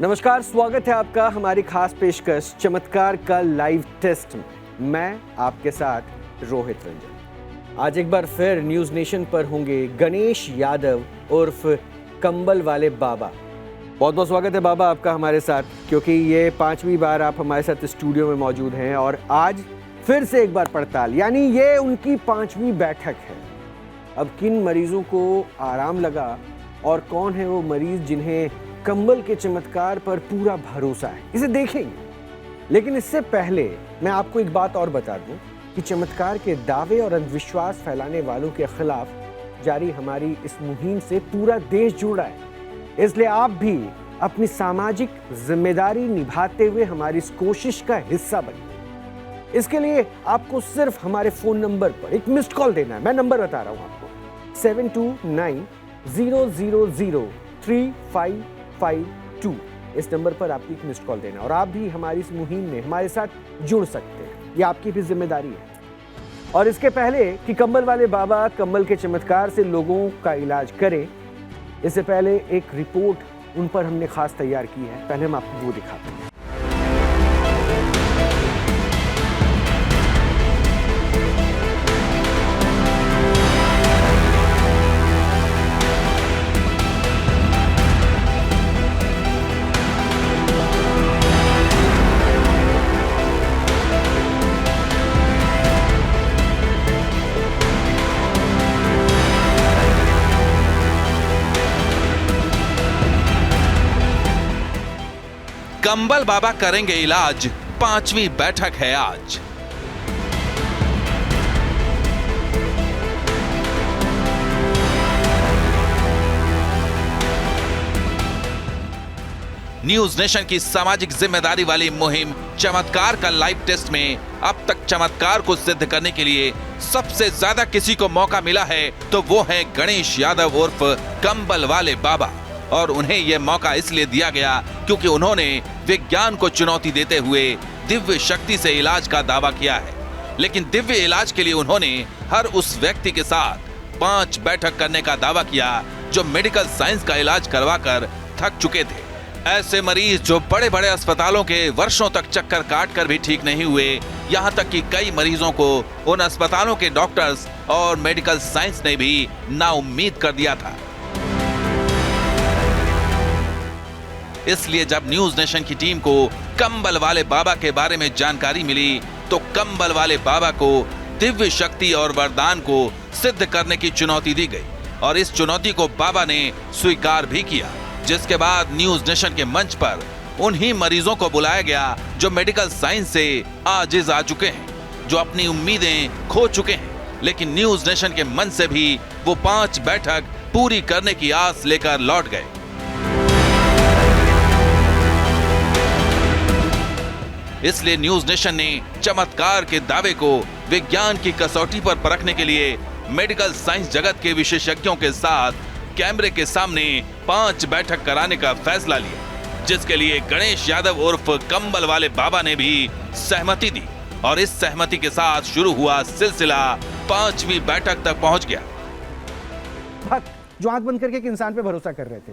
नमस्कार, स्वागत है आपका हमारी खास पेशकश चमत्कार का लाइव टेस्ट में। मैं आपके साथ रोहित रंजन। आज एक बार फिर न्यूज़ नेशन पर होंगे गणेश यादव उर्फ कंबल वाले बाबा। बहुत बहुत स्वागत है बाबा आपका हमारे साथ, क्योंकि ये 5वीं बार आप हमारे साथ स्टूडियो में मौजूद हैं और आज फिर से एक बार पड़ताल, यानी ये उनकी 5वीं बैठक है। अब किन मरीजों को आराम लगा और कौन है वो मरीज जिन्हें कंबल के चमत्कार पर पूरा भरोसा है, इसे देखेंगे। लेकिन इससे पहले मैं आपको एक बात और बता दूं कि चमत्कार के दावे और अंधविश्वास फैलाने वालों के खिलाफ जारी हमारी इस मुहिम से पूरा देश जुड़ा है। इसलिए आप भी अपनी सामाजिक जिम्मेदारी निभाते हुए हमारी इस कोशिश का हिस्सा बनिए। इसके लिए आपको सिर्फ हमारे फोन नंबर पर एक मिस्ड कॉल देना है। मैं नंबर बता रहा हूं आपको, 7290035552। इस नंबर पर आपको एक मिस्ड कॉल देना और आप भी हमारी इस मुहिम में हमारे साथ जुड़ सकते हैं। ये आपकी भी जिम्मेदारी है। और इसके पहले कि कंबल वाले बाबा कंबल के चमत्कार से लोगों का इलाज करें, इससे पहले एक रिपोर्ट उन पर हमने खास तैयार की है। पहले हम आपको वो दिखाते हैं। कंबल बाबा करेंगे इलाज, 5वीं बैठक है आज। न्यूज नेशन की सामाजिक जिम्मेदारी वाली मुहिम चमत्कार का लाइव टेस्ट में अब तक चमत्कार को सिद्ध करने के लिए सबसे ज्यादा किसी को मौका मिला है तो वो है गणेश यादव उर्फ कंबल वाले बाबा। और उन्हें यह मौका इसलिए दिया गया क्योंकि उन्होंने विज्ञान को चुनौती देते हुए दिव्य शक्ति से इलाज का दावा किया है। लेकिन दिव्य इलाज के लिए उन्होंने हर उस व्यक्ति के साथ 5 बैठक करने का दावा किया जो मेडिकल साइंस का इलाज करवाकर थक चुके थे। ऐसे मरीज जो बड़े बड़े अस्पतालों के वर्षों तक चक्कर काट कर भी ठीक नहीं हुए, यहाँ तक कि कई मरीजों को उन अस्पतालों के डॉक्टर्स और मेडिकल साइंस ने भी नाउम्मीद कर दिया था। इसलिए जब न्यूज नेशन की टीम को कंबल वाले बाबा के बारे में जानकारी मिली तो कंबल वाले बाबा को दिव्य शक्ति और वरदान को सिद्ध करने की चुनौती दी गई और इस चुनौती को बाबा ने स्वीकार भी किया। जिसके बाद न्यूज नेशन के मंच पर उन्हीं मरीजों को बुलाया गया जो मेडिकल साइंस से आजिज आ चुके हैं, जो अपनी उम्मीदें खो चुके हैं। लेकिन न्यूज नेशन के मंच से भी वो 5 बैठक पूरी करने की आस लेकर लौट गए। इसलिए न्यूज नेशन ने चमत्कार के दावे को विज्ञान की कसौटी पर परखने के लिए मेडिकल साइंस जगत के विशेषज्ञों के साथ कैमरे के सामने 5 बैठक कराने का फैसला लिया, जिसके लिए गणेश यादव उर्फ कंबल वाले बाबा ने भी सहमति दी और इस सहमति के साथ शुरू हुआ सिलसिला 5वीं बैठक तक पहुंच गया। भक्त जो आंख बंद करके एक इंसान पे भरोसा कर रहे थे,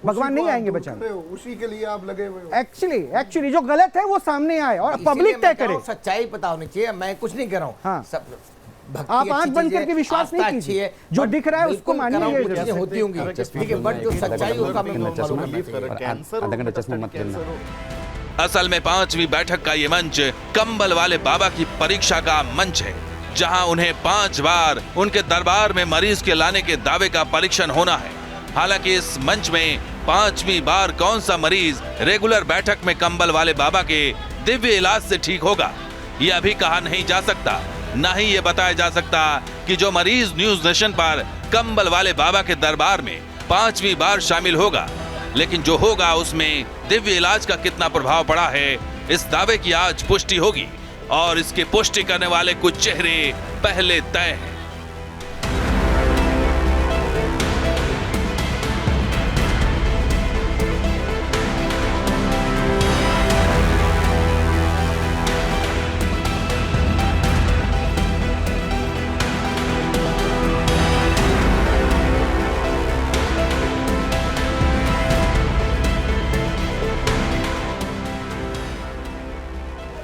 भगवान नहीं आएंगे बचाने, उसी के लिए आप लगे हुए हो। एक्चुअली जो गलत है वो सामने आए और पब्लिक तय करे। सच्चाई पता होनी चाहिए, मैं कुछ नहीं कर रहा हूँ। हाँ। सब आप आंख बंद करके विश्वास नहीं कीजिए, जो दिख रहा है उसको मानिए। होती होंगी, ठीक है, बट जो सच्चाई उसका असल में 5वीं बैठक का ये मंच कंबल वाले बाबा की परीक्षा का मंच है, जहां उन्हें 5 बार उनके दरबार में मरीज के लाने के दावे का परीक्षण होना है। हालांकि इस मंच में 5वीं बार कौन सा मरीज रेगुलर बैठक में कंबल वाले बाबा के दिव्य इलाज से ठीक होगा, ये अभी कहा नहीं जा सकता। ना ही ये बताया जा सकता कि जो मरीज न्यूज नेशन पर कंबल वाले बाबा के दरबार में 5वीं बार शामिल होगा, लेकिन जो होगा उसमें दिव्य इलाज का कितना प्रभाव पड़ा है, इस दावे की आज पुष्टि होगी और इसकी पुष्टि करने वाले कुछ चेहरे पहले तय हैं।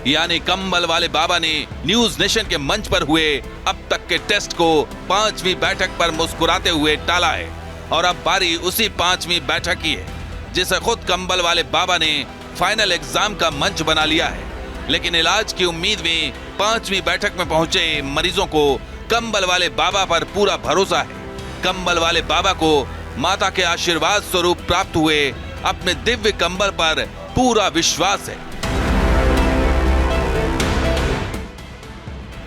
यानी कंबल वाले बाबा ने न्यूज नेशन के मंच पर हुए अब तक के टेस्ट को 5वीं बैठक पर मुस्कुराते हुए टाला है और अब बारी उसी 5वीं बैठक की है जिसे खुद कंबल वाले बाबा ने फाइनल एग्जाम का मंच बना लिया है। लेकिन इलाज की उम्मीद में 5वीं बैठक में पहुंचे मरीजों को कंबल वाले बाबा पर पूरा भरोसा है। कंबल वाले बाबा को माता के आशीर्वाद स्वरूप प्राप्त हुए अपने दिव्य कंबल पर पूरा विश्वास है।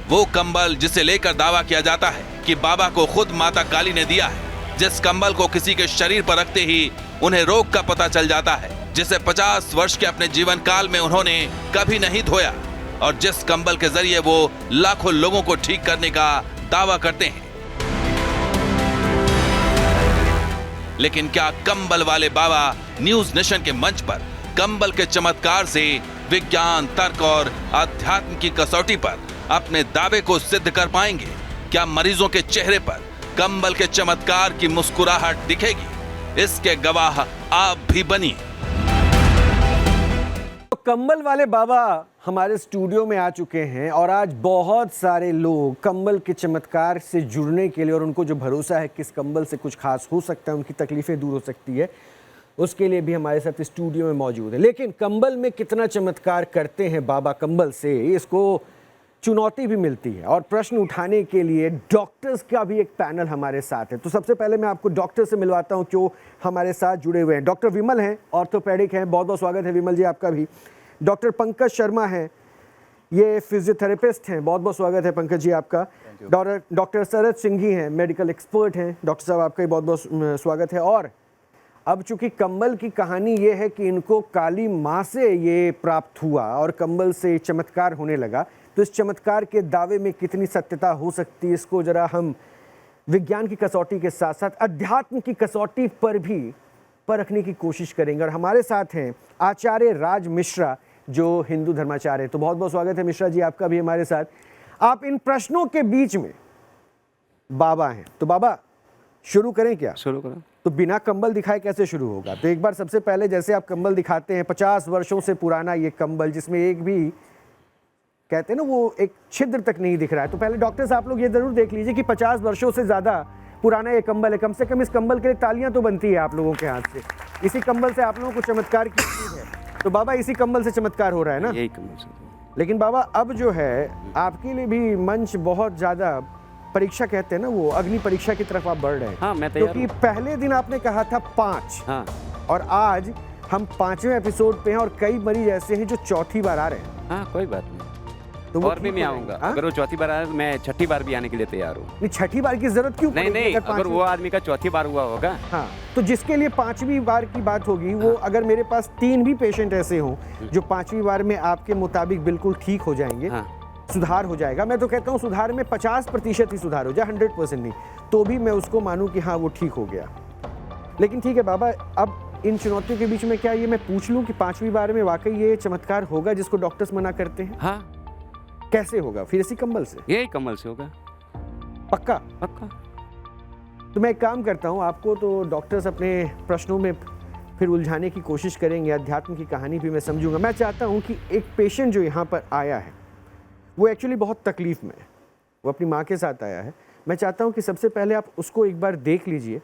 वो कंबल जिसे लेकर दावा किया जाता है कि बाबा को खुद माता काली ने दिया है, जिस कंबल को किसी के शरीर पर रखते ही उन्हें रोग का पता चल जाता है, जिसे 50 वर्ष के अपने जीवन काल में उन्होंने कभी नहीं धोया और जिस कंबल के जरिए वो लाखों लोगों को ठीक करने का दावा करते हैं। लेकिन क्या कंबल वाले बाबा न्यूज नेशन के मंच पर कंबल के चमत्कार से विज्ञान, तर्क और अध्यात्म की कसौटी पर अपने दावे को सिद्ध कर पाएंगे? क्या मरीजों के चेहरे पर कंबल के चमत्कार की मुस्कुराहट दिखेगी? इसके गवाह आप भी बनिए। तो कंबल वाले बाबा हमारे स्टूडियो में आ चुके हैं और आज बहुत सारे लोग कंबल के चमत्कार से जुड़ने के लिए और उनको जो भरोसा है कि इस कंबल से कुछ खास हो सकता है, उनकी तकलीफें दूर हो सकती है, उसके लिए भी हमारे साथ स्टूडियो में मौजूद है। लेकिन कंबल में कितना चमत्कार करते हैं बाबा कंबल से, इसको चुनौती भी मिलती है और प्रश्न उठाने के लिए डॉक्टर्स का भी एक पैनल हमारे साथ है। तो सबसे पहले मैं आपको डॉक्टर से मिलवाता हूं जो हमारे साथ जुड़े हुए हैं। डॉक्टर विमल हैं, ऑर्थोपेडिक हैं, बहुत बहुत स्वागत है विमल जी आपका भी। डॉक्टर पंकज शर्मा हैं, ये फिजियोथेरेपिस्ट हैं, बहुत बहुत स्वागत है पंकज जी आपका। डॉक्टर शरद सिंघी हैं, मेडिकल एक्सपर्ट हैं, डॉक्टर साहब आपका भी बहुत बहुत स्वागत है। और अब चूंकि कंबल की कहानी ये है कि इनको काली माँ से ये प्राप्त हुआ और कंबल से चमत्कार होने लगा, तो इस चमत्कार के दावे में कितनी सत्यता हो सकती है, इसको जरा हम विज्ञान की कसौटी के साथ साथ अध्यात्म की कसौटी पर भी परखने की कोशिश करेंगे। और हमारे साथ हैं आचार्य राज मिश्रा जो हिंदू धर्माचार्य। तो बहुत बहुत स्वागत है मिश्रा जी आपका भी हमारे साथ। आप इन प्रश्नों के बीच में बाबा हैं, तो बाबा शुरू करें क्या? शुरू करो। तो बिना कंबल दिखाए कैसे शुरू होगा? तो एक बार सबसे पहले जैसे आप कंबल दिखाते हैं, 50 वर्षों से पुराना ये कंबल जिसमें एक भी कहते हैं ना वो एक छिद्र तक नहीं दिख रहा है, तो पहले डॉक्टर्स आप लोग ये जरूर देख लीजिए कि 50 वर्षों से ज़्यादा पुराना ये कंबल है। कम से कम इस कंबल के लिए तालियां तो बनती है आप लोगों के हाथ से। इसी कंबल से आप लोगों को चमत्कार की उम्मीद है। तो बाबा इसी कंबल से चमत्कार हो रहा है ना? यही कंबल से। लेकिन बाबा अब जो है आपके लिए भी मंच बहुत ज़्यादा परीक्षा कहते हैं ना, वो अग्नि परीक्षा की तरफ आप बढ़ रहे हैं। हाँ, मैं तैयार क्योंकि पहले दिन आपने कहा था 5 हाँ। और आज हम 5वें एपिसोड पे हैं और कई मरीज ऐसे हैं जो चौथी बार आ रहे हैं। हाँ, कोई बात नहीं। तो वो और भी ठीक मैं हो आऊंगा। जाएंगे, हाँ? अगर वो चौथी बार आया तो मैं छठी बार भी आने के लिए तैयार हूँ। नहीं, छठी बार की जरूरत क्यों नहीं पड़ेगी नहीं, अगर वो आदमी का चौथी बार हुआ होगा। हाँ, तो जिसके लिए 5वीं बार की बात होगी वो अगर मेरे पास 3 भी पेशेंट ऐसे हों जो 5वीं बार में आपके मुताबिक बिल्कुल ठीक हो जाएंगे, सुधार हो जाएगा, मैं तो कहता हूँ सुधार में 50% ही सुधार हो जाए, 100% नहीं, तो भी मैं उसको मानूं कि हाँ वो ठीक हो गया। लेकिन ठीक है बाबा, अब इन चुनौतियों के बीच में क्या ये मैं पूछ लूं कि 5वीं बार में वाकई ये चमत्कार होगा जिसको डॉक्टर्स मना करते हैं? हाँ। कैसे होगा? फिर इसी कंबल से? यही कंबल से होगा। पक्का? पक्का। तो मैं एक काम करता हूँ, आपको तो डॉक्टर्स अपने प्रश्नों में फिर उलझाने की कोशिश करेंगे, अध्यात्म की कहानी भी मैं समझूंगा। मैं चाहता हूँ कि एक पेशेंट जो यहाँ पर आया है वो एक्चुअली बहुत तकलीफ में है, वो अपनी माँ के साथ आया है। मैं चाहता हूँ कि सबसे पहले आप उसको एक बार देख लीजिए,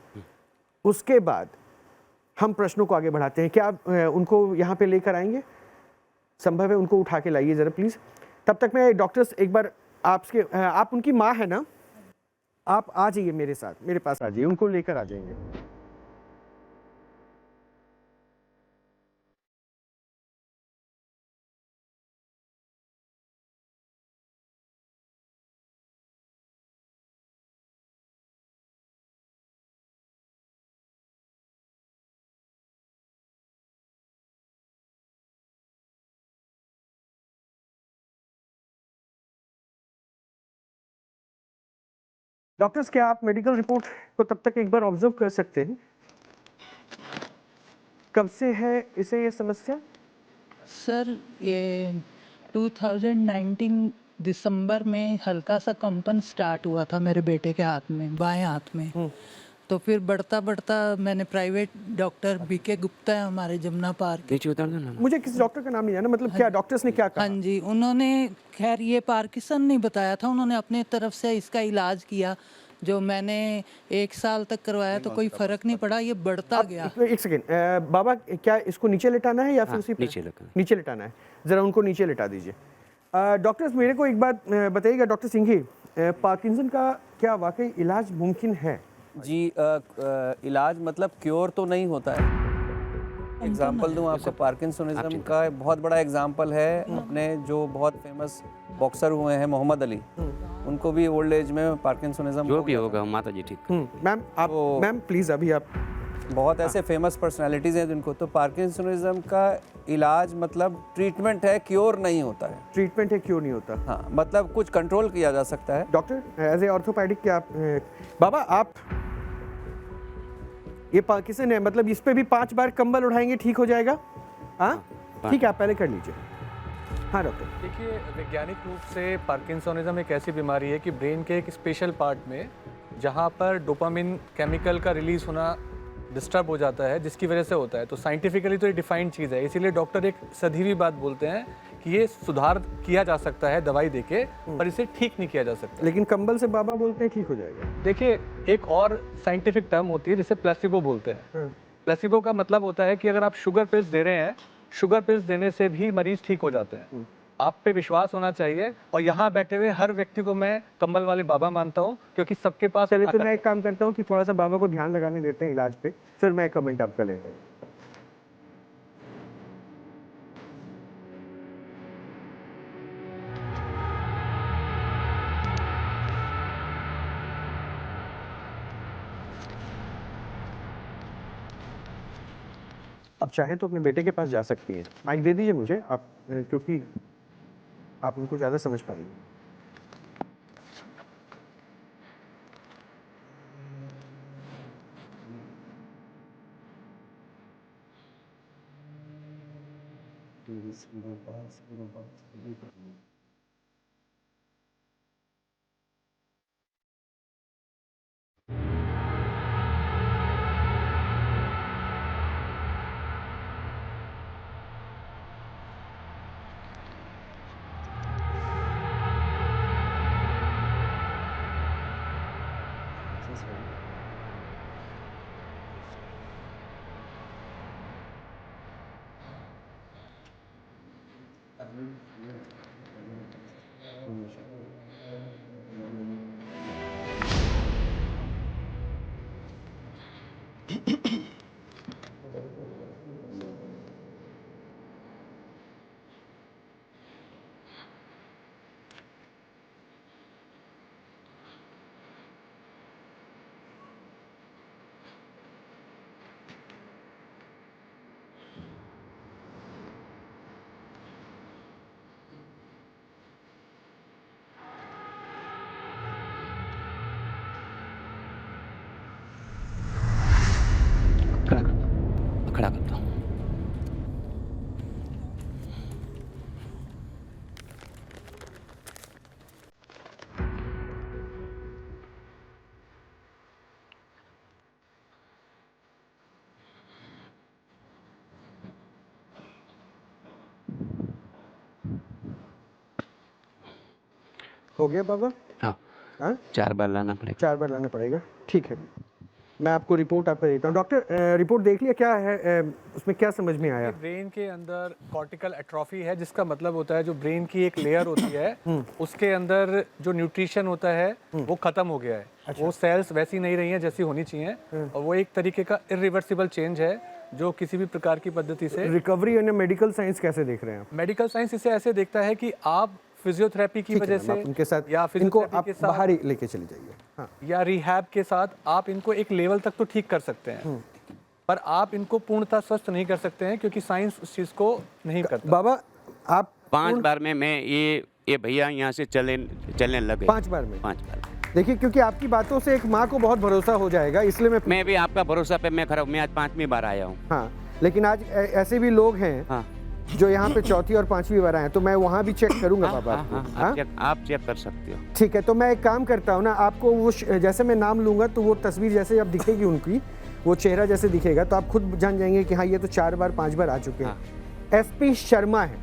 उसके बाद हम प्रश्नों को आगे बढ़ाते हैं। क्या आप उनको यहाँ पे लेकर आएंगे? संभव है? उनको उठा के लाइए ज़रा प्लीज़। तब तक मैं डॉक्टर्स एक बार आप उनकी माँ है ना, आप आ जाइए मेरे साथ, मेरे पास आ जाइए, उनको लेकर आ जाएंगे। डॉक्टर्स क्या आप मेडिकल रिपोर्ट को तब तक एक बार ऑब्जर्व कर सकते हैं? कब से है इसे ये समस्या? सर ये 2019 दिसंबर में हल्का सा कंपन स्टार्ट हुआ था मेरे बेटे के हाथ में, बाएं हाथ में। तो फिर बढ़ता बढ़ता मैंने प्राइवेट डॉक्टर बीके गुप्ता है हमारे जमुना पार्क। नीचे उतार दो ना। मुझे किसी डॉक्टर का नाम नहीं जाना, मतलब क्या डॉक्टर्स ने क्या कहा? हाँ जी, उन्होंने खैर ये पार्किंसन नहीं बताया था, उन्होंने अपने तरफ से इसका इलाज किया जो मैंने 1 साल तक करवाया तो कोई फर्क नहीं पड़ा, ये बढ़ता गया। एक सेकेंड, बाबा क्या इसको नीचे लिटाना है या फिर हाँ, उसी नीचे लिटाना। नीचे लिटाना है? जरा उनको नीचे लिटा दीजिए। डॉक्टर्स मेरे को एक बात बताइएगा डॉक्टर सिंघी, पार्किंसन का क्या वाकई इलाज मुमकिन है? जी इलाज मतलब क्योर तो नहीं होता है। एग्जाम्पल दूं आपको, पार्किंसोनिज्म का एक बहुत बड़ा एग्जाम्पल है अपने जो बहुत फेमस बॉक्सर हुए हैं मोहम्मद अली, उनको भी ओल्ड एज में पार्किंसोनिज्म जो भी होगा माता जी ठीक। मैम आप तो- मैम प्लीज़ अभी आप बहुत ऐसे फेमस पर्सनालिटीज़ हैं जिनको, तो पार्किंसोनिज्म का इलाज मतलब ट्रीटमेंट है, क्योर नहीं होता है। ट्रीटमेंट है, क्यों नहीं होता? हाँ, मतलब कुछ कंट्रोल किया जा सकता है। डॉक्टर एज ए ऑर्थोपेडिक क्या बाबा आप ये पार्किंसन है, मतलब इस पे भी 5 बार कंबल उठाएंगे ठीक हो जाएगा? हाँ ठीक है, आप पहले कर लीजिए। हाँ डॉक्टर। देखिए, वैज्ञानिक रूप से पार्किंसोनिज्म एक ऐसी बीमारी है कि ब्रेन के एक स्पेशल पार्ट में जहाँ पर डोपामिन केमिकल का रिलीज होना डिस्टर्ब हो जाता है, जिसकी वजह से होता है। तो साइंटिफिकली तो ये डिफाइंड चीज़ है, इसीलिए डॉक्टर एक सधी हुई बात बोलते हैं कि ये सुधार किया जा सकता है दवाई देके, पर इसे ठीक नहीं किया जा सकता। लेकिन कंबल से बाबा बोलते हैं ठीक हो जाएगा। देखिए, एक और साइंटिफिक टर्म होती है जिसे प्लेसिबो बोलते हैं। प्लेसिबो का मतलब होता है कि अगर आप शुगर पिल्स दे रहे हैं, शुगर पिल्स देने से भी मरीज ठीक हो जाते हैं। आप पे विश्वास होना चाहिए, और यहाँ बैठे हुए हर व्यक्ति को मैं कंबल वाले बाबा मानता हूँ, क्योंकि सबके पास। चलिए तो मैं एक काम करता हूँ कि थोड़ा सा बाबा को ध्यान लगाने देते हैं इलाज पे, फिर मैं कमेंट आपका लेता हूँ। आप चाहें तो अपने बेटे के पास जा सकती हैं। माइक दे दीजिए मुझे आप, क्योंकि आप उनको ज़्यादा समझ पाएंगे। खड़ा करता हूँ। हो गया बाबा? हाँ, हाँ 4 बार लाना पड़ेगा। 4 बार लाना पड़ेगा, ठीक है। मैं आपको रिपोर्ट आपका देता हूँ। डॉक्टर रिपोर्ट देख लिया, क्या है उसमें, क्या समझ में आया? ब्रेन के अंदर कॉर्टिकल एट्रोफी है, जिसका मतलब होता है जो ब्रेन की एक लेयर होती है उसके अंदर जो न्यूट्रिशन होता है वो खत्म हो गया है। अच्छा। वो सेल्स वैसी नहीं रही हैं जैसी होनी चाहिए, और वो एक तरीके का इरिवर्सिबल चेंज है जो किसी भी प्रकार की पद्धति से। रिकवरी यानी मेडिकल साइंस कैसे देख रहे हैं आप? मेडिकल साइंस इसे ऐसे देखता है कि आप फिजियोथेरेपी की ठीक है वजह मैम, से आप उनके साथ या इनको फिजियोथेरेपी आप के साथ बाहर ही लेके चले जाइए। हाँ या रिहैब के साथ आप इनको एक लेवल तक तो ठीक कर सकते हैं, पर आप इनको पूर्णतः स्वस्थ नहीं कर सकते हैं, क्योंकि साइंस उस चीज को नहीं करता। बाबा आप 5 बार में मैं ये भैया यहाँ से चलने लगे। 5 बार में? 5 बार। देखिए, क्योंकि आपकी बातों से एक माँ को बहुत भरोसा हो जाएगा, इसलिए मैं भी आपका भरोसा पे मैं खड़ा हूँ। मैं आज 5वीं बार आया हूँ। हाँ, लेकिन आज ऐसे भी लोग हैं हाँ जो यहाँ पे चौथी और पांचवी बार आए, तो मैं वहाँ भी चेक करूंगा बाबा आपको। हाँ? आप चेक कर सकते हो। ठीक है, तो मैं एक काम करता हूँ ना, आपको वो जैसे मैं नाम लूंगा तो वो तस्वीर जैसे अब दिखेगी उनकी, वो चेहरा जैसे दिखेगा तो आप खुद जान जाएंगे कि हाँ ये तो 4 बार 5 बार आ चुके हैं। SP शर्मा है,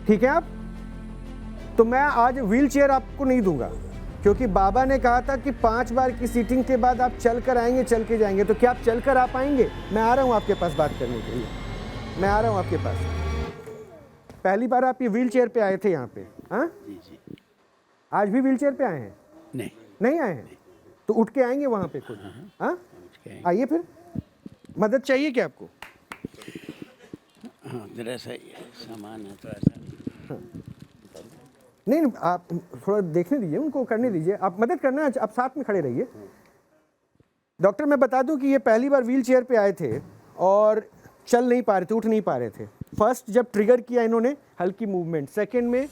ठीक है आप। तो मैं आज व्हील चेयर आपको नहीं दूंगा, क्योंकि बाबा ने कहा था कि 5 बार की सीटिंग के बाद आप चल कर आएंगे, चल के जाएंगे। तो क्या आप चल कर आ पाएंगे? मैं आ रहा हूँ आपके पास बात करने के लिए, मैं आ रहा हूँ आपके पास। पहली बार आप ये व्हील चेयर पे आए थे यहाँ पे? हाँ, आज भी व्हील चेयर पे आए हैं? नहीं आए हैं, तो उठ के आएंगे वहाँ पे खुद? हाँ, आइए फिर। मदद चाहिए क्या आपको? जरा सा सामान है थोड़ा सा। नहीं, आप थोड़ा देखने दीजिए, उनको करने दीजिए, आप मदद करना, आप साथ में खड़े रहिए। डॉक्टर, मैं बता दूं कि ये पहली बार व्हील चेयर पे आए थे और चल नहीं पा रहे थे, उठ नहीं पा रहे थे। फर्स्ट जब ट्रिगर किया इन्होंने हल्की मूवमेंट, सेकंड में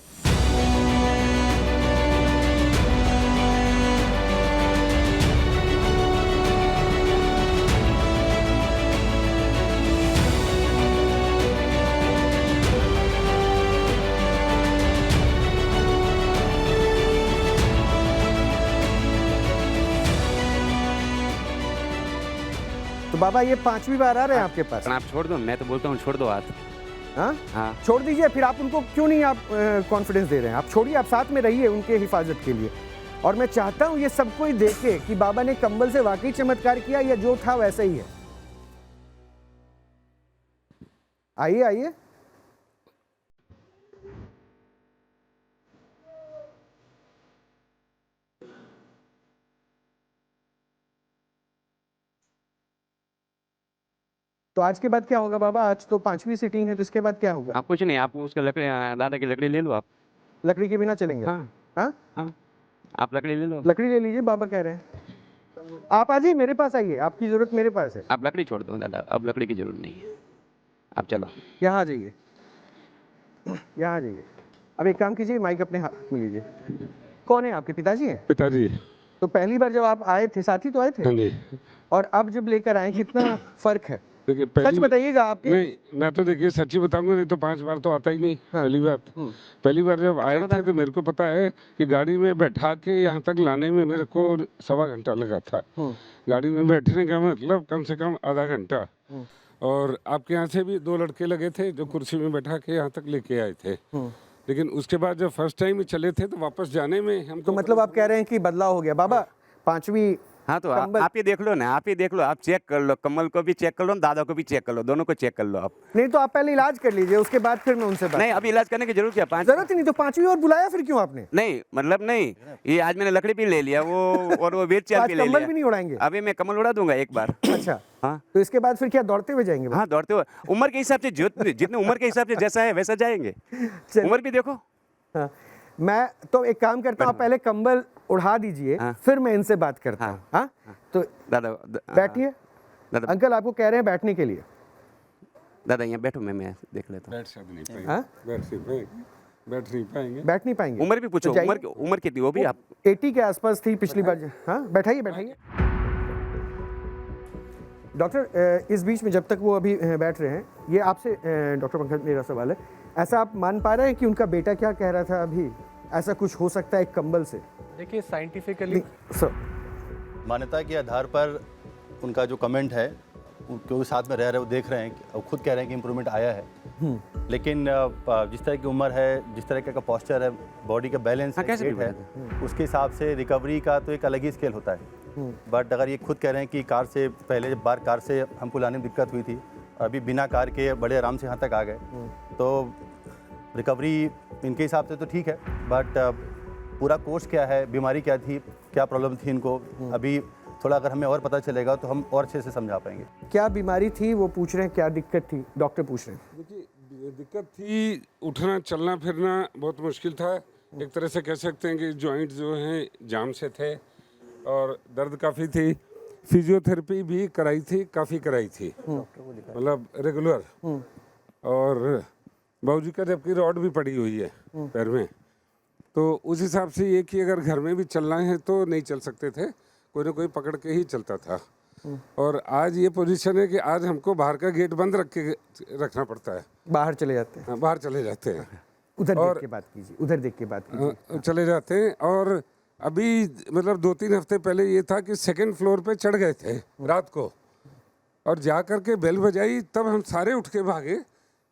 तो बाबा ये 5वीं बार आ रहे हैं आपके पास? आप छोड़ दो, मैं तो बोलता हूँ छोड़ दो हाथ। हाँ हाँ, छोड़ दीजिए। फिर आप उनको क्यों नहीं आप कॉन्फिडेंस दे रहे हैं? आप छोड़िए, आप साथ में रहिए उनके हिफाजत के लिए। और मैं चाहता हूँ ये सब कोई देखे कि बाबा ने कंबल से वाकई चमत्कार किया या जो था वैसा ही है। आइए आइए। तो आज के बाद क्या होगा बाबा? आज तो 5वीं सीटिंग है, तो इसके बाद क्या होगा? आप कुछ नहीं, आप उसका लकड़ी, दादा की लकड़ी ले लो आप। लकड़ी के बिना चलेंगे? हाँ हाँ, हाँ, आप लकड़ी ले लो। लकड़ी ले लीजिए, बाबा कह रहे हैं। आप आ जाइए मेरे पास, आइए, आपकी जरूरत मेरे पास है। आप लकड़ी छोड़ दो दादा, अब लकड़ी की जरूरत नहीं है, आप चलो। यहाँ आ जाइए, यहाँ आ जाइए। अब एक काम कीजिए, माइक अपने हाथ में लीजिए। कौन है आपके पिताजी हैं? पिताजी। तो पहली बार जब आप आए थे, साथी तो आए थे, हाँ जी। और अब जब लेकर आए, कितना फर्क है? देखिए सच बताइएगा आपके। नहीं, मैं तो देखिए सच्ची बताऊंगा, नहीं तो 5 बार तो आता ही नहीं। पहली बात, पहली बार जब आए थे तो मेरे को पता है कि गाड़ी में बैठा के यहाँ तक लाने में मेरे को 1.25 घंटा लगा था। गाड़ी में बैठने का मतलब कम से कम आधा घंटा। और आपके यहाँ से भी 2 लड़के लगे थे जो कुर्सी में बैठा के यहाँ तक लेके आए थे। लेकिन उसके बाद जब फर्स्ट टाइम चले थे तो वापस जाने में हम तो मतलब आप कह रहे हैं कि बदलाव हो गया बाबा? 5वीं। हाँ, तो आप ये देख लो ना, आप ये देख लो, आप चेक कर लो, कमल को भी चेक कर लो, दादा को भी चेक कर लो, दोनों को चेक कर लो आप। नहीं तो आप पहले इलाज कर लीजिए, उसके बाद फिर मैं उनसे बात। नहीं, अभी इलाज करने की जरूरत क्या? जरूरत ही नहीं, तो 5वीं और बुलाया फिर क्यों आपने? नहीं, मतलब नहीं, ये आज मैंने लकड़ी भी ले लिया वो, और वो व्हील चेयर भी ले लिया। कमल भी नहीं उड़ाएंगे? अभी मैं कमल उड़ा दूंगा एक बार। अच्छा, हाँ, तो इसके बाद फिर क्या दौड़ते हुए जाएंगे? हाँ, दौड़ते हुए, उम्र के हिसाब से, जितने उम्र के हिसाब से जैसा है वैसा जाएंगे। उम्र भी देखो। हाँ, मैं तो एक काम करता हूँ, पहले कंबल उड़ा दीजिए, फिर मैं इनसे बात करता हूँ। हाँ, तो दादा बैठिए। दादा, अंकल आपको कह रहे हैं बैठने के लिए। दादा यहाँ बैठो, मैं देख लेता हूँ। बैठ नहीं पाएंगे। उम्र भी पूछो, उम्र कितनी? वो भी आप 80 के आसपास थी पिछली बार। हाँ, बैठाइए बैठाइए। डॉक्टर, इस बीच में जब तक वो अभी बैठ रहे हैं, ये आपसे डॉक्टर पंकज मेरा सवाल है, ऐसा आप मान पा रहे हैं कि उनका बेटा क्या कह रहा था अभी? ऐसा कुछ हो सकता है एक कंबल से? देखिए साइंटिफिकली सर, मान्यता के आधार पर उनका जो कमेंट है, क्योंकि साथ में रह रहे वो देख रहे हैं और खुद कह रहे हैं कि इम्प्रूवमेंट आया है। लेकिन जिस तरह की उम्र है, जिस तरह का पोस्चर है, बॉडी का बैलेंस है, उसके हिसाब से रिकवरी का तो एक अलग ही स्केल होता है। बट अगर ये खुद कह रहे हैं कि कार से पहले बार कार से हमको लाने में दिक्कत हुई थी, अभी बिना कार के बड़े आराम से यहाँ तक आ गए, तो रिकवरी इनके हिसाब से तो ठीक है। बट पूरा कोर्स क्या है, बीमारी क्या थी, क्या प्रॉब्लम थी इनको, अभी थोड़ा अगर हमें और पता चलेगा तो हम और अच्छे से समझा पाएंगे। क्या बीमारी थी वो पूछ रहे हैं, क्या दिक्कत थी डॉक्टर पूछ रहे हैं? देखिए दिक्कत थी, उठना चलना फिरना बहुत मुश्किल था। एक तरह से कह सकते हैं कि जॉइंट जो हैं जाम से थे और दर्द काफ़ी थी। फिजियोथेरेपी भी कराई थी, काफ़ी कराई थी, मतलब रेगुलर। और बाबूजी का जबकि रॉड भी पड़ी हुई है पैर में, तो उस हिसाब से ये कि अगर घर में भी चलना है तो नहीं चल सकते थे, कोई ना कोई पकड़ के ही चलता था। और आज ये पोजीशन है कि आज हमको बाहर का गेट बंद रखना पड़ता है, बाहर चले जाते हैं। हाँ, बाहर चले जाते हैं, उधर देख के बात कीजिए, उधर देख के बात कीजिए। चले जाते हैं। और अभी मतलब 2-3 हफ्ते पहले ये था कि 2nd फ्लोर पे चढ़ गए थे रात को, और जा करके बेल बजाई, तब हम सारे उठ के भागे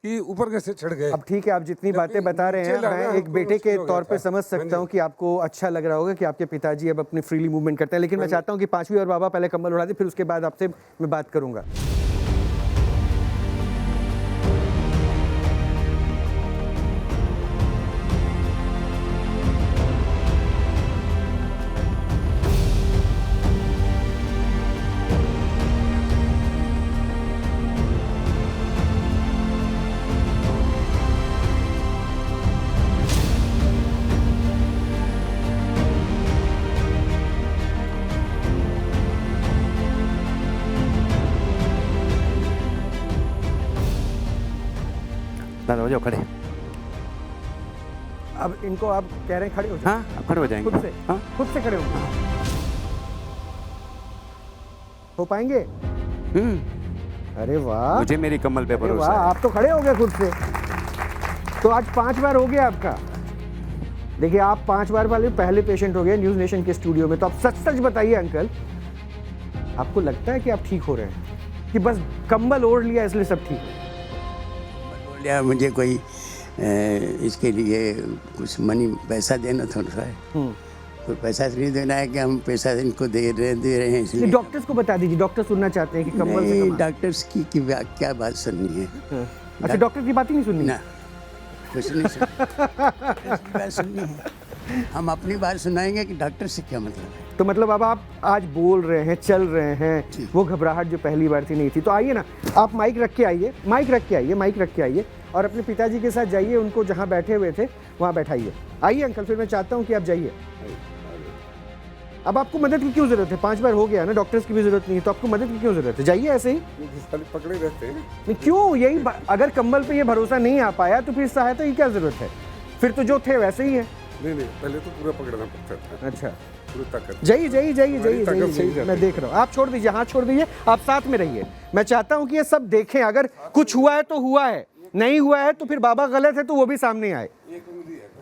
कि ऊपर कैसे चढ़ गए। अब ठीक है, आप जितनी बातें बता रहे हैं, मैं एक बेटे के तौर पे समझ सकता हूँ कि आपको अच्छा लग रहा होगा कि आपके पिताजी अब अपनी फ्रीली मूवमेंट करते हैं, लेकिन मैं चाहता हूँ कि पांचवी और बाबा पहले कम्बल उड़ा दे, फिर उसके बाद आपसे मैं बात करूंगा। दादा हो जाओ खड़े। अब इनको आप कह रहे हैं खड़े हो जाओ। हाँ, अब खड़े हो जाएंगे। खुद से, हाँ, खुद से खड़े हो पाएंगे? अरे वाह, मुझे मेरी कमल पे अरे भरोसा वाह, है। आप तो खड़े हो गए खुद से। तो आज 5 बार हो गया आपका। देखिए, आप 5 बार वाले पहले पेशेंट हो गए न्यूज़ नेशन के स्टूडियो में। तो आप सच सच बताइए अंकल, आपको लगता है कि आप ठीक हो रहे हैं कि बस कंबल ओढ़ लिया इसलिए सब ठीक है? बोलिया मुझे कोई इसके लिए कुछ मनी पैसा देना थोड़ा है, कोई पैसा नहीं देना है कि हम पैसा इनको दे रहे हैं इसलिए। डॉक्टर्स को बता दीजिए, डॉक्टर सुनना चाहते हैं कि कंबल से नहीं, कमा। डॉक्टर्स की क्या बात सुननी है? अच्छा, डॉक्टर की बात ही नहीं सुननी? ना, कुछ नहीं सुननी बात सुननी है। हम अपनी बात सुनाएंगे कि डॉक्टर से क्या मतलब है। तो मतलब अब आप आज बोल रहे हैं, चल रहे हैं, वो घबराहट जो पहली बार थी नहीं थी। तो आइए ना, आप माइक रख के आइए, माइक रख के आइए और अपने पिताजी के साथ जाइए, उनको जहाँ बैठे हुए थे वहाँ बैठाइए। आइए अंकल, फिर मैं चाहता हूँ कि आप जाइए। अब आपको मदद की क्यों जरूरत है? 5 बार हो गया ना, डॉक्टर्स की भी जरूरत नहीं है, तो आपको मदद की क्यों जरूरत है? जाइए ऐसे ही। पकड़े रहते हैं। नहीं, क्यों? यही अगर कंबल पे ये भरोसा नहीं आ पाया तो फिर सहायता की क्या जरूरत है? फिर तो जो थे वैसे ही है। नहीं, पहले तो पूरा पकड़ना पड़ता था। अच्छा, जाइए, जाइए, मैं देख रहा हूँ। आप छोड़ दीजिए, हाथ छोड़ दीजिए, आप साथ में रहिए। मैं चाहता हूँ कि ये सब देखें, अगर कुछ हुआ है तो हुआ है, नहीं हुआ है तो फिर बाबा गलत है तो वो भी सामने आए।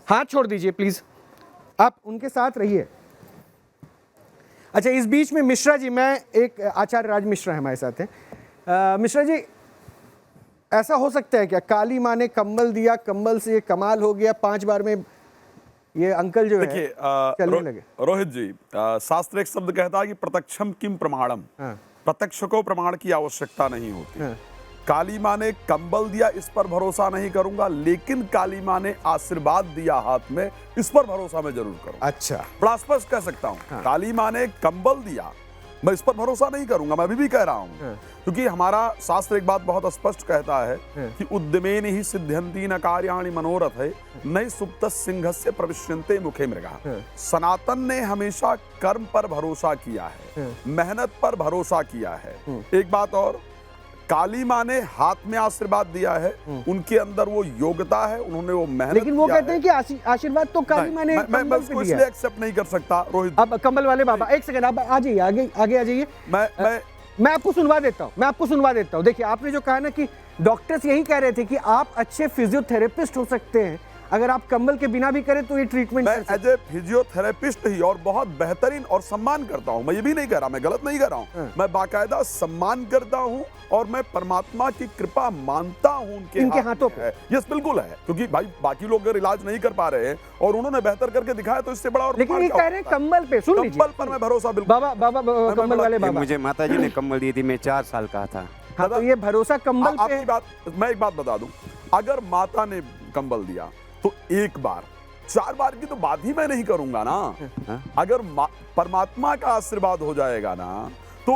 हाथ छोड़ दीजिए प्लीज, आप उनके साथ रहिए। अच्छा, इस बीच में मिश्रा जी, मैं एक आचार्य राज मिश्रा है हमारे साथ हैं। मिश्रा जी, ऐसा हो सकता है क्या काली माँ ने कंबल दिया, कंबल से ये कमाल हो गया, 5 बार में ये अंकल जो है चलने लगे? रोहित जी, शास्त्र एक शब्द कहता है कि प्रत्यक्षम किम प्रमाणम। प्रत्यक्ष को प्रमाण की आवश्यकता नहीं होती। काली माँ ने कंबल दिया, इस पर भरोसा नहीं करूंगा, लेकिन काली माँ ने आशीर्वाद दिया हाथ में, इस पर भरोसा मैं जरूर करूंगा। अच्छा, बड़ा स्पष्ट कह सकता हूँ। काली माँ ने कंबल दिया, मैं इस पर भरोसा नहीं करूंगा, मैं अभी भी कह रहा हूँ। क्योंकि हमारा शास्त्र एक बात बहुत स्पष्ट कहता है कि उद्यमेन ही सिद्ध्यन्ति न कार्याणि मनोरथ है, नई सुप्त सिंहस्य प्रविश्यन्ते मुखे मृगा। सनातन ने हमेशा कर्म पर भरोसा किया है, मेहनत पर भरोसा किया है। एक बात और, काली माँ ने हाथ में आशीर्वाद दिया है, उनके अंदर वो योग्यता है, उन्होंने वो मेहनत, लेकिन वो कहते हैं कि आशीर्वाद तो काली माँ ने मैं उसको इसलिए एक्सेप्ट नहीं कर सकता। रोहित, अब कंबल वाले बाबा, एक सेकंड, आप आ जाइए, आगे आ जाइए। मैं आपको सुनवा देता हूँ। देखिए, आपने जो कहा ना कि डॉक्टर्स यही कह रहे थे कि आप अच्छे फिजियोथेरेपिस्ट हो सकते हैं, अगर आप कंबल के बिना भी करें तो ये ट्रीटमेंट। मैं एज ए फिजियोथेरेपिस्ट ही और बहुत बेहतरीन और सम्मान करता हूं। मैं ये भी नहीं कह रहा, मैं गलत नहीं कर रहा हूं। मैं बाकायदा सम्मान करता हूं और मैं परमात्मा की कृपा मानता हूं इनके हाथों पे। यस, बिल्कुल है, क्योंकि भाई बाकी लोग अगर इलाज नहीं कर पा रहे हैं और उन्होंने बेहतर करके दिखाया तो इससे बड़ा और। लेकिन ये कह रहे हैं कंबल पे, सुन लीजिए, कंबल पर मैं भरोसा बिल्कुल। बाबा कंबल वाले बाबा, मुझे माता जी ने कंबल दी थी, मैं 4 साल का था। हाँ, तो ये भरोसा कंबल पे। आपकी बात, मैं एक बात बता दूं, अगर माता ने कंबल दिया तो एक बार, 4 बार की तो बात ही मैं नहीं करूंगा ना। अगर परमात्मा का आशीर्वाद हो जाएगा ना, तो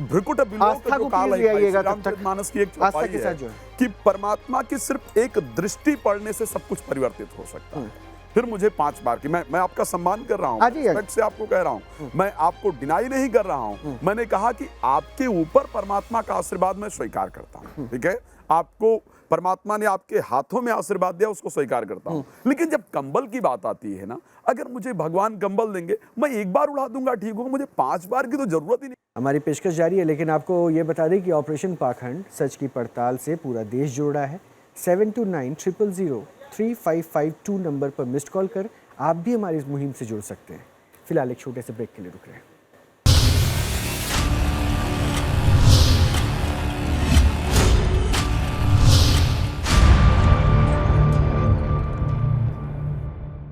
भ्रिकुट विलोक जो काल है, रामचरितमानस की एक चौपाई है कि परमात्मा की सिर्फ एक दृष्टि पड़ने से सब कुछ परिवर्तित हो सकता है। फिर मुझे 5 बार की, मैं आपका सम्मान कर रहा हूँ, रिस्पेक्ट से आपको कह रहा हूँ, मैं आपको डिनाई नहीं कर रहा हूँ। मैंने कहा कि आपके ऊपर परमात्मा का आशीर्वाद मैं स्वीकार करता हूँ, ठीक है? आपको परमात्मा ने आपके हाथों में आशीर्वाद दिया, उसको स्वीकार करता हूँ। लेकिन जब कंबल की बात आती है ना, अगर मुझे भगवान कंबल देंगे, मैं एक बार उड़ा दूंगा, ठीक होगा, मुझे 5 बार की तो जरूरत ही नहीं। हमारी पेशकश जारी है, लेकिन आपको ये बता दें कि ऑपरेशन पाखंड सच की पड़ताल से पूरा देश जुड़ रहा है। 7290003552 नंबर पर मिस्ड कॉल कर आप भी हमारी इस मुहिम से जुड़ सकते हैं। फिलहाल एक छोटे से ब्रेक के लिए रुक रहे हैं।